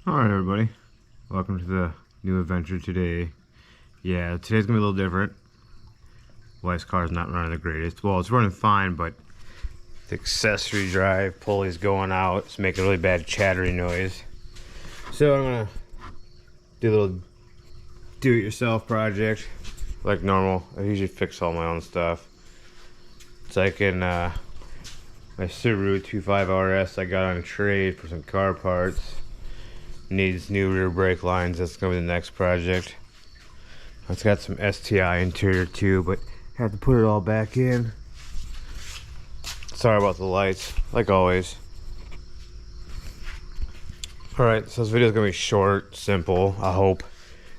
Alright everybody, welcome to the new adventure today. Yeah, today's gonna be a little different. Wife's car's not running the greatest. Well, it's running fine, but the accessory drive pulley's going out. It's making a really bad chattery noise. So I'm gonna do a little do-it-yourself project like normal. I usually fix all my own stuff. It's like in my Subaru 25 RS I got on trade for some car parts. Needs new rear brake lines. That's gonna be the next project. It's got some STI interior too, but have to put it all back in. Sorry about the lights, like always. Alright, so this video is gonna be short, simple, I hope.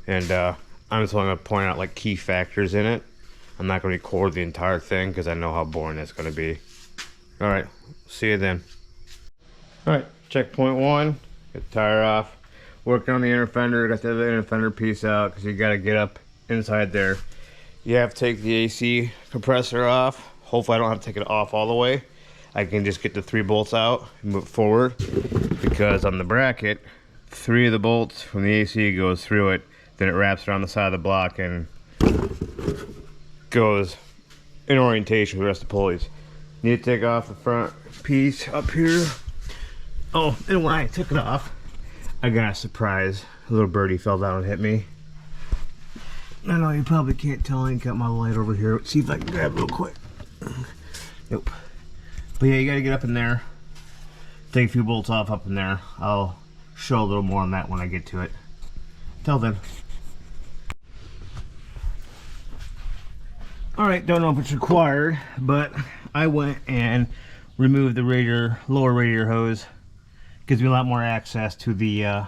And I'm just only gonna point out like key factors in it. I'm not gonna record the entire thing because I know how boring it's gonna be. Alright, see you then. Alright, checkpoint one, get the tire off. Working on the inner fender, got the other inner fender piece out because you got to get up inside there. You have to take the AC compressor off. Hopefully I don't have to take it off all the way. I can just get the 3 bolts out and move forward, because on the bracket 3 of the bolts from the AC goes through it, then it wraps around the side of the block and goes in orientation with the rest of the pulleys. Need to take off the front piece up here. Oh, and when I took it off, I got a surprise. A little birdie fell down and hit me. I know you probably can't tell. I ain't got my light over here. Let's see if I can grab it real quick. Nope. But yeah, you gotta get up in there. Take a few bolts off up in there. I'll show a little more on that when I get to it. Till then. Alright, don't know if it's required, but I went and removed the lower radiator hose. Gives me a lot more access to the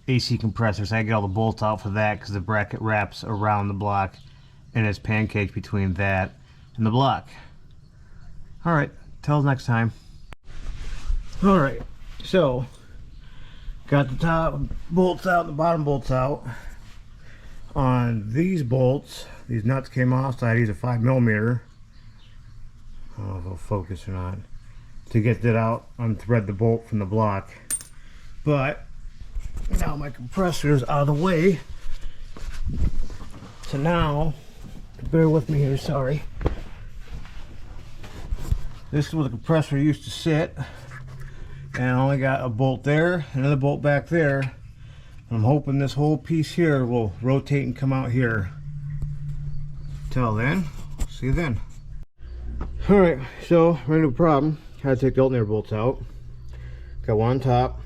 AC compressor, so I get all the bolts out for that because the bracket wraps around the block and it's pancaked between that and the block. Alright, till next time. Alright, so got the top bolts out, the bottom bolts out. On these bolts, these nuts came off, so I use a 5mm. I don't know if it'll focus or not. To get that out, unthread the bolt from the block. But now my compressor is out of the way. So now, bear with me here, sorry. This is where the compressor used to sit. And I only got a bolt there, another bolt back there. I'm hoping this whole piece here will rotate and come out here. Till then, see you then. Alright, so ran into a problem. Had to take the alternator bolts out. Got one on top.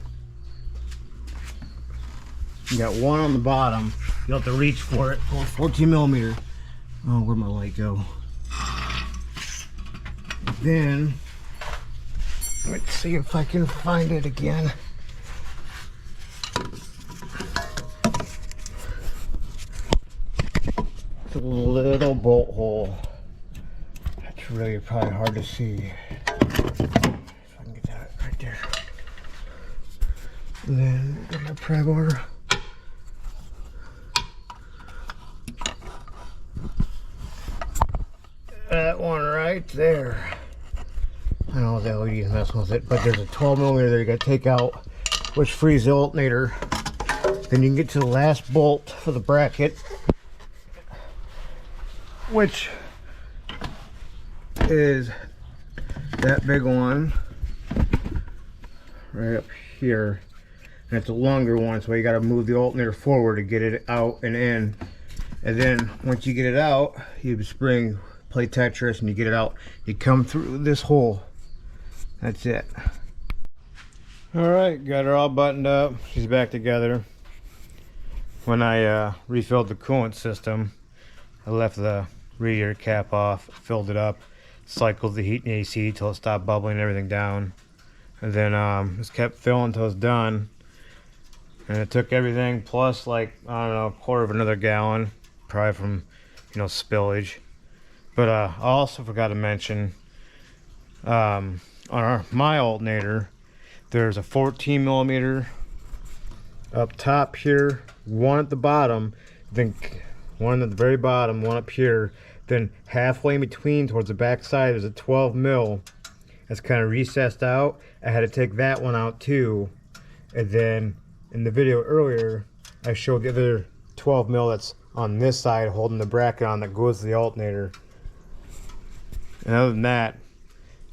You got one on the bottom. You'll have to reach for it. Oh, 14mm. Oh, where'd my light go? Then, let's see if I can find it again. It's a little bolt hole. That's really probably hard to see. If I can get that right there. And then get my pry bar. That one right there. I know the LED is messing with it, but there's a 12mm there you gotta take out, which frees the alternator. Then you can get to the last bolt for the bracket, which is that big one right up here, and it's a longer one, so you got to move the alternator forward to get it out and in. And then once you get it out, you spring play Tetris and you get it out, you come through this hole. That's it. Alright, got her all buttoned up, she's back together. When I refilled the coolant system, I left the radiator cap off, filled it up, cycled the heat and AC till it stopped bubbling and everything down, and then just kept filling until it's done. And it took everything plus, like, I don't know, a quarter of another gallon, probably from, you know, spillage. But I also forgot to mention, on my alternator, there's a 14mm up top here, one at the bottom, then one at the very bottom, one up here, then halfway in between towards the back side is a 12mm that's kind of recessed out. I had to take that one out too, and then in the video earlier, I showed the other 12 mil that's on this side holding the bracket on that goes to the alternator. And other than that,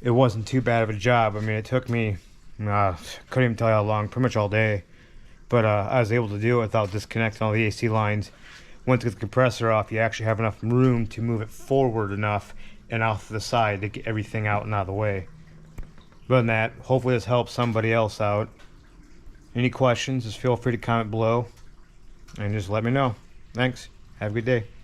it wasn't too bad of a job. I mean, it took me, couldn't even tell you how long, pretty much all day. But I was able to do it without disconnecting all the AC lines. Once you get the compressor off, you actually have enough room to move it forward enough and off to the side to get everything out and out of the way. Other than that, hopefully this helps somebody else out. Any questions, just feel free to comment below and just let me know. Thanks. Have a good day.